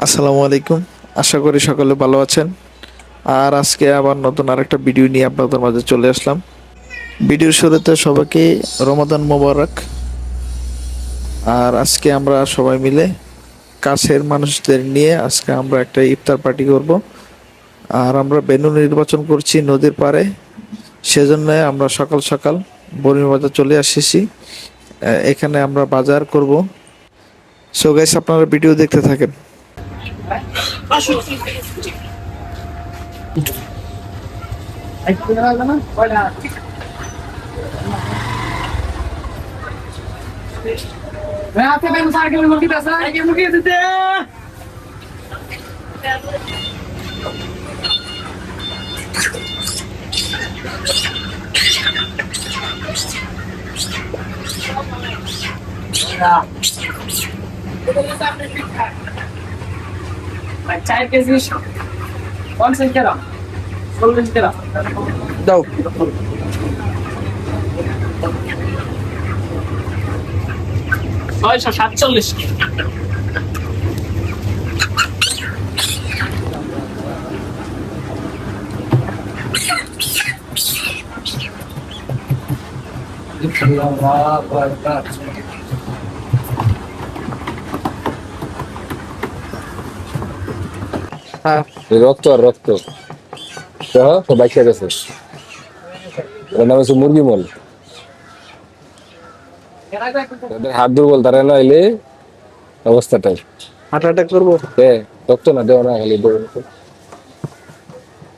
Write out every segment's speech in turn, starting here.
আসসালামু আলাইকুম। আশা করি সকলে ভালো আছেন। আর আজকে আবার নতুন আরেকটা ভিডিও নিয়ে আপনাদের মাঝে চলে আসলাম। ভিডিওর শুরুতে সবাইকে রমাদান মোবারক। আর আজকে আমরা সবাই মিলে কাছের মানুষদের নিয়ে আজকে আমরা একটা ইফতার পার্টি করব। আর আমরা ভেন্যু নির্বাচন করছি নদীর পাড়ে। সেজন্য আমরা সকাল সকাল বরিশাল চলে এসেছি। এখানে আমরা বাজার করব। সো গাইস, আপনারা ভিডিও দেখতে থাকেন। চার কেজি 50 গ্রাম 40 গ্রাম দাও। 647 হ্যাঁ, রক্ত আর রক্ত সহ সবাই খেয়ে গেছে। ওর নাম হচ্ছে মুরগি মল। তাদের হাত দুর্বল, তারা না এলে অবস্থাটাই হার্ট অ্যাটাক করবো। রক্ত না দেওয়া না খালি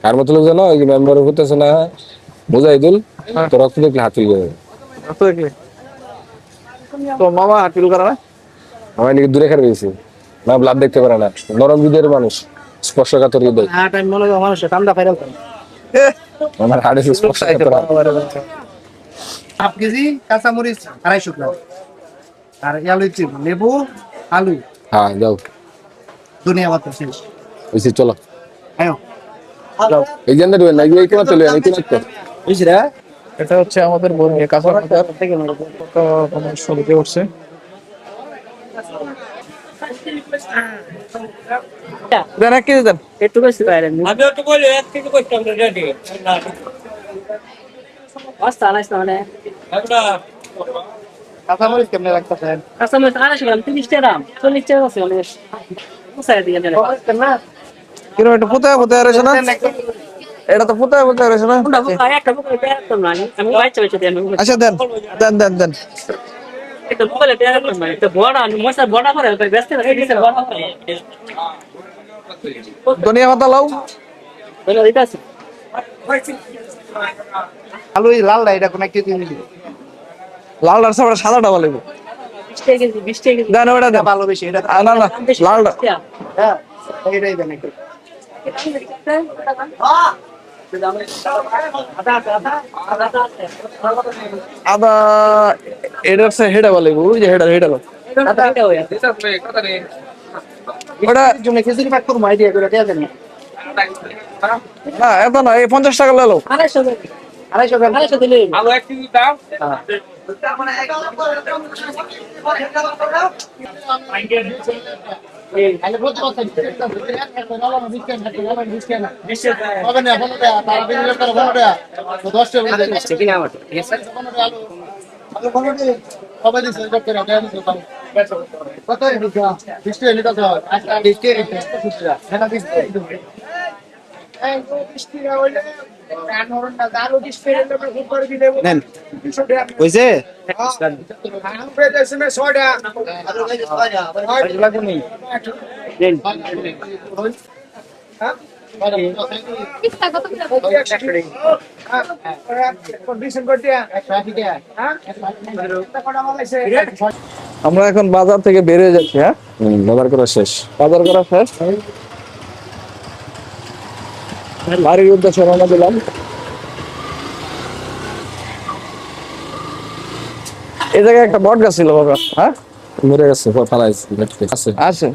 কার মতো লোক জানো, ওই মেম্বার হতেছে না মুজাহিদুল, তো রক্ত দেখলে হাত তুলে যাবে। রক্ত দেখলে তো মামা হার্ট ফিল করে না। আমার নাকি দূরে খেয়ে গেছি না, ব্লাড দেখতে পারে না, নরম হৃদয়ের মানুষ, স্পর্শকাতর হৃদয়। টাইম মনে হয় মানুষের ঠান্ডা ফাইরাল করে আমার হাড়ে স্পর্শকাতর। হাফ কেজি কাঁচামরিচ 250 গ্রাম আর ইয়ালুচি লেবু আলু হ্যাঁ যাও, ধনিয়া পাতা শেষ ওইসি চলো। আয়ো এই জন্য দেবেন না, এই কোনা চলে এই কোনা তো বুঝরা এটা হচ্ছে আমাদের বর্গীয় কাঁচা বাজার থেকে শুরুতে উঠছে। দেন 1 কেজি দেন। একটু বেশি পাইলেন আমি একটু বলি 1 কেজি করতাম রেডি বস্তা আনাইছ না মানে একটা কাঁচামরিচ কেমনে রাখতেছেন কাঁচামরিচ 250 গ্রাম 30 গ্রাম 40 টাকা আছে অনেক মুসাই দিয়ে দেন না কিরকম একটু পুতায় রয়েছে না, এটা তো পুতায় রয়েছে না। কোনটা বুকা একটা বুকা পেয়ারতাম না আমি বাইচা বাইচা দেন আচ্ছা দেন দেন দেন দেন। এটা বুকালে পেয়ারতাম না এটা বড় মশা বড় করে ব্যস্ত রেখে দিছে বড় করে ধনিয়া পাতা লাও। বলে এটা আছে আলু লাল এটা কোন কেজি নিবি লাল আর সাদাটা ভালো লাগবে। 20 টাকা কেজি 20 টাকা কেজি দেন ওটা দেন। ভালো বেশি এটা না না লালটা। হ্যাঁ এইটাই দেন একটু আদা এটা হচ্ছে হেডা ভালো লাগবে, ওই যে হেডা লো ওটা। জন্য খিচুড়ি প্যাক করবো আইডিয়া করে দেয়া দেন না এত না, এই 50 টাকা লো। 250 দিলে আলু 1 কেজি দাও। হইছে আমরা এখন বাজার থেকে বের হয়ে যাচ্ছি। হ্যাঁ, ব্যবহার করা শেষ। বাজার করা শেষ, বাড়ির উদ্দেশ্যে রওনা দিলাম। এই জায়গায় একটা বট গাছ ছিল বাবা। হ্যাঁ, মরে গেছে, ফালাইছে আছে আছে।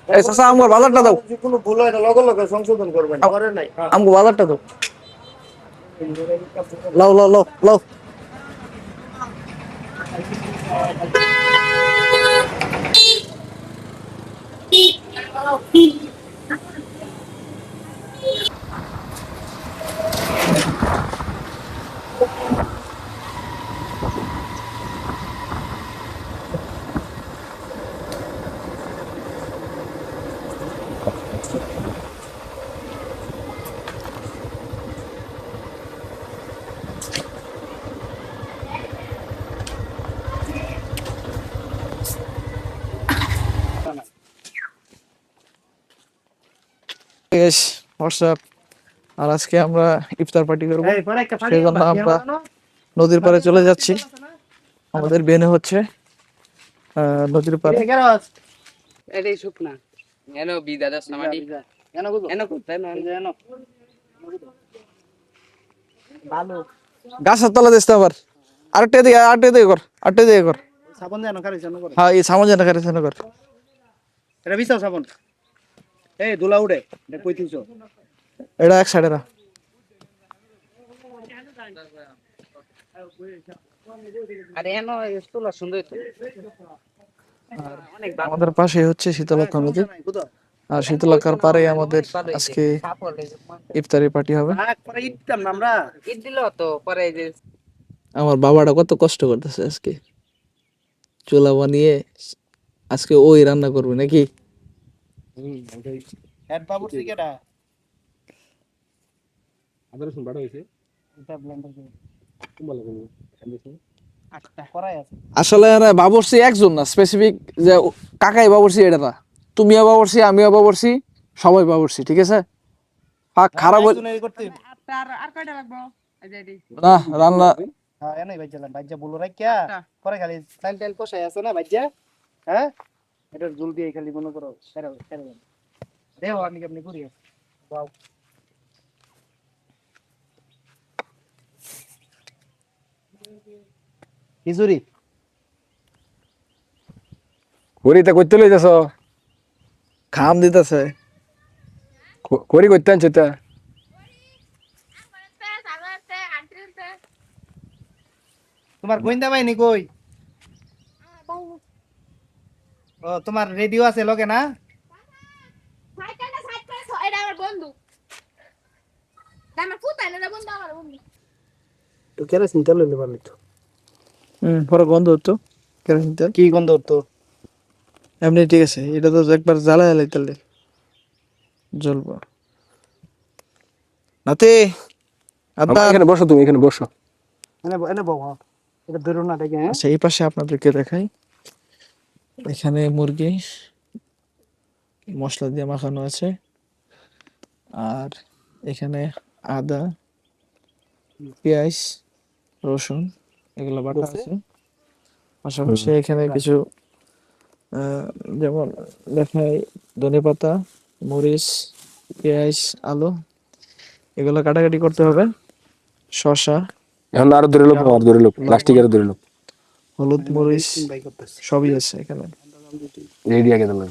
এই চাচা আমার বাজারটা দাও। কোনো ভুল হয় না লগে লগে সংশোধন করবেন করে নাই আমগো বাজারটা দাও। লাও লাও লাও লাও হোয়াটসঅ্যাপ। আর আজকে আমরা ইফতার পার্টি করবো, এই পরে একটা পানি সেজন্য আমরা নদীর পাড়ে চলে যাচ্ছি। আমাদের বেনে হচ্ছে নদীর পাড়ে। এটাই শুকনা এনো বিদা দাস নামাটি এনো করতে এনো ভালো গাছের তলা দিস আবার। আরেকটা দিয়ে কর, আরেকটা দিয়ে কর। সাবন দেন কারে জানো করে হ্যাঁ, এই সামনে জানা কারে কর। এটা বিছাও সাবন এই দুলা উড়ে এটা কইতিছো এটা এক সাইডে না। আরে এনো এস্তুলা সুন্দর তো অনেক আমাদের পাশে হচ্ছে শীতলক্ষা নদী, আর শীতলক্ষার পারে আমাদের আজকে ইফতারি পার্টি হবে। পরে ইটতাম না আমরা ঈদ দিল তো পরে যে আমার বাবাটা কত কষ্ট করতেছে আজকে, চুলা বানিয়ে আজকে ওই রান্না করবে নাকি। হেড বাবুর সিকেটা আদর শুন বড় হইছে এটা ব্লেন্ডার করে কুম্বাল লাগবে দেখি আটটা করাই আছে আসলে বাবরসি একজন না, স্পেসিফিক যে কাকাই বাবরসি এটা না। তুমিও বাবরসি, আমিও বাবরসি, সবাই বাবরসি, ঠিক আছে। খারাপ করতে আর কয়টা লাগবে না রান্না। হ্যাঁ এনই ভাইজালাম ভাইজা বলো রাখিয়া পরে খালি টাইল টাইল কষাই আছে না ভাইজা, হ্যাঁ এটা জল দিয়ে খালি মনে করো সেরা সেরা দেও আমি কেমনি করি বাও খিচুড়ি করিতে কইতে লইতাছ খাম দিতেছে। করি কইতে আনছ তা তোমার গোয়েন্দা বাহিনী কই? ও তোমার রেডিও আছে লগে না? তো কেরোসিন তেল লইলে ভালো তো। পরে গন্ধ হতো কেরোসিন তেল। কি গন্ধ হতো? এমনি ঠিক আছে, এটা তো একবার জ্বালায় লাইতালে জ্বলবো নাতে। এখানে বসো, তুমি এখানে বসো। এনে এনে বাবা এটা ধরো না দেখে। আচ্ছা, এই পাশে আপনাদেরকে দেখাই। এখানে মুরগি মশলা দিয়ে মাখানো আছে, আর এখানে আদা, পেঁয়াজ, রসুন এগুলো বাটা আছে। পাশাপাশি এখানে কিছু যেমন দেখাই ধনেপাতা, মরিচ, পেঁয়াজ, আলু এগুলো কাটাকাটি করতে হবে। শসা, এখন আরো ধরে লোক, আর ধরে লোক, প্লাস্টিক আরো ধরে লোক, হলুদ, মরিচ সবই আছে এখানে। রেডি আগে দিলাম।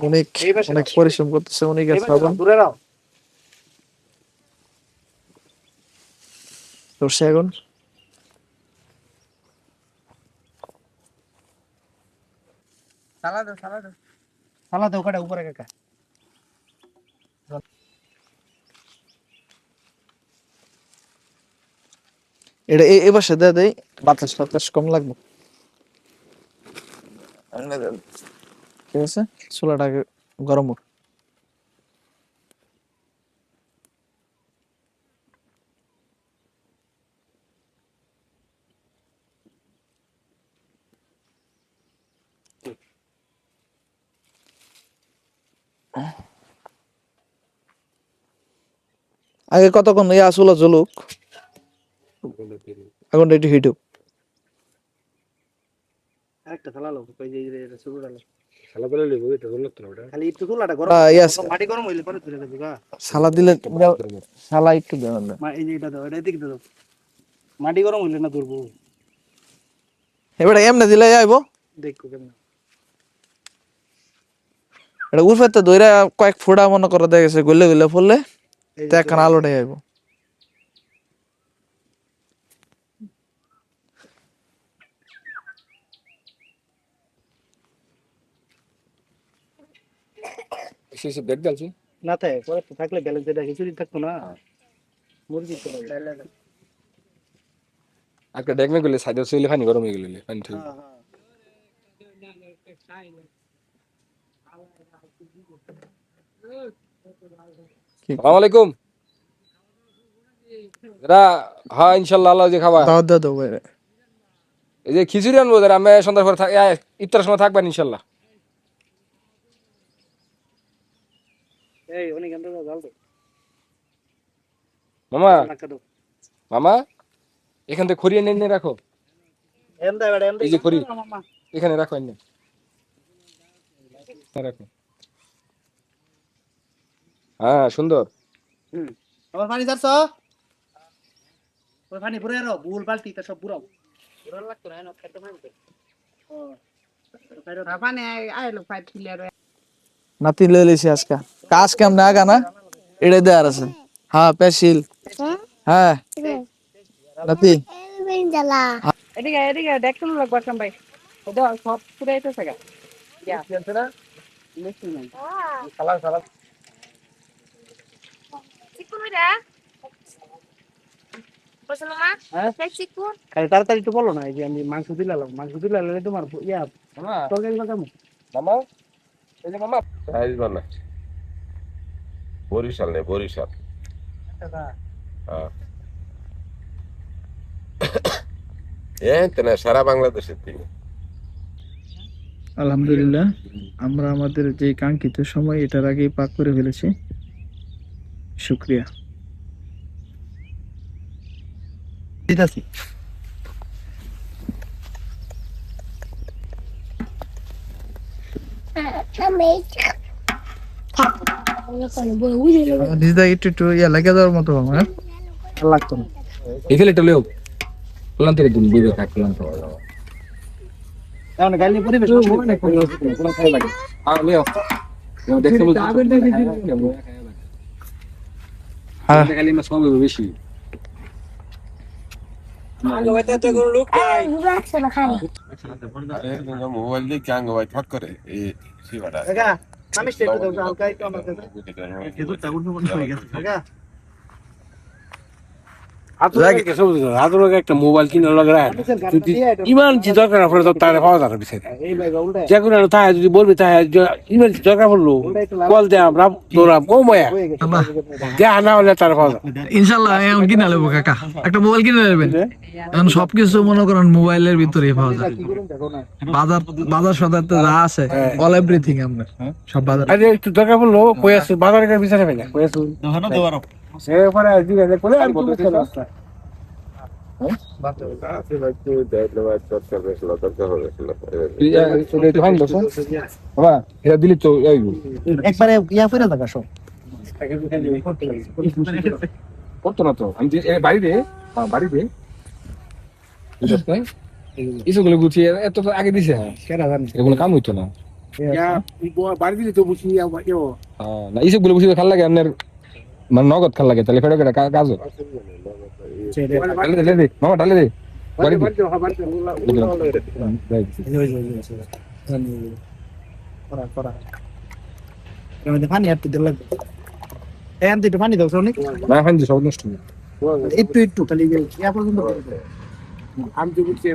অনেক অনেক পরিশ্রম করতেছে অনেক। দূরে রাও সরষে আগুন। সালাদ ওখানে উপরে কাকা। এটা এই পাশে দেয় দেয়, বাতাস বাতাস কম লাগবে। ঠিক আছে, চুলাটাকে গরম হোক। আগে কতক্ষণ চুলা জ্বলুক, আগুনটা একটু হিট হোক। একটা থালা লোক কই যে এটা শুরু হলো শালা বলে লইব, এটা হলো তো ওটা খালি একটু চুলাটা গরম মাটি গরম হইলে পরে ধরে দেবো গা। সালা দিলে সালা একটু দেবেন না। এই যে এটা দাও, এটা দিকে দাও, মাটি গরম হইলে না ধরবো। এবারে এমনি দিলে আইবো, দেখো কেমন এটা উঠে তো দইরা কয়েক ফোঁটা মনে করা দেখা গেছে, গলে গলে পড়লে এই তো এখন আলোটাই আইব। শেষে ব্রেক ডালছি না থাকে পরে তো থাকলে ব্যালেন্স এটা খিচুড়ি থাকতো না মুরগি তো একটা ডেকমে গেলে সাইডে চলে পানি গরম হয়ে গেলে পানি ঠিক হ্যাঁ হ্যাঁ আসসালামু আলাইকুম যারা হ্যাঁ ইনশাল্লাহ আল্লাহ যে খাবা দাওয়াত দাও দাও বাইরে। এই যে খিচুড়ি আনবো যারা আমি সন্ধ্যার পরে ইফতারের সময় থাকবেন ইনশাল্লাহ। এই অনেক আমরা জাল দে মামা নাকা দাও মামা এখান থেকে খড়িয়ে নিয়ে রাখো, এন্ডা বেড়া এন্ডা এই যে খড়ি মামা এখানে রাখো এনে রাখো। হ্যাঁ সুন্দর। আমার পানি যাচ্ছ ওই পানি পুরো এরো বুল বালতি তা সব পুরাও পুরা লাগতো না খেতে মানতে পানি আইলো ফাইট ক্লিয়ার নাতি লয়ে লইছি আজকে কাজ কাম না গানা এড়ে দেয়ার আছে। হ্যাঁ পেশিল হ্যাঁ নাতি এদিকে এদিকে দেখতে লাগবে কাম ভাই এটা সব পুরাই তো থাকা ইয়া না মিষ্টি নাই সালাম সালাম খালি তাড়াতাড়ি একটু বলো না এই যে আমি মাংস দিলাম তোমার ইয়া মামা তরকারি লাগামু মামা এই যে মামা সাইজ বানা বরিশাল নেই বরিশাল সারা বাংলাদেশের থেকে আলহামদুলিল্লাহ আমরা আমাদের যে কাঙ্ক্ষিত সময় এটার আগেই পাক করে ফেলেছি। শুকরিয়া। দিতাছি দিদা একটু একটু ইয়া লাগে দেওয়ার মতো হ্যাঁ লাগতো না এখানে একটা লেও প্লান থেকে দিন বুঝে থাক প্লান তো এখন গালি পরিবেশ অনেক পুরো খাই লাগে আর লেও দেখতে বলতে হ্যাঁ খালি মাছ সব বেশি মোবাইল দিয়ে ক্যাং ভাই থাক করে এই শিবাটা কাকা আমি স্টেট দাও হালকা একটু আমার কাছে খেজুর চাগুন মন হয়ে গেছে কাকা একটা মোবাইল কিনে লাগে ইমান দরকার পড়ে তার পাওয়া যাবে বিষয়টা এই ভাই উল্টা যে কোনো তাই যদি বলবি তাই ইমান দরকার পড়লো কল দে আমরা তোরা কমায়া হয়ে গেছে যে আনা হলে তার পাওয়া যাবে ইনশাআল্লাহ এখন কিনা নেবো কাকা, একটা মোবাইল কিনে নেবেন। এখন সবকিছু মনে করেন মোবাইলের ভিতরে পাওয়া যায়। কি করুন দেখো না বাজার বাজার সদার তো যা আছে অল এভরিথিং আপনার সব বাজার। আরে একটু দরকার পড়লো কই আছে বাজারের বিচারে পাই না কই আছে দোকানও দেওয়ার এরপরে জিজ্ঞাসা করে আমি বাবা এটা দিলি তো একবারে ইয়া করে থাকা সব করতো না তো আমি বাড়িতে বাড়িতে ইসগুলো গুছিয়ে এত তো আগে দিছে কেরা জানি এগুলো কাম হইতো না। বাড়ি দিলে তো বুঝি না ইসগুলো বুঝিয়ে খাল লাগে আপনার মানে নগদ খাল লাগে তাহলে ফেরো কেটে কাজ ডালে দে মামা ডালে দে বাড়ি পানি আর দিতে লাগবে এখন তো একটু পানি দাও অনেক না ফাইন সব নষ্ট একটু একটু খালি ইয়া পর্যন্ত আমি তো বুঝছি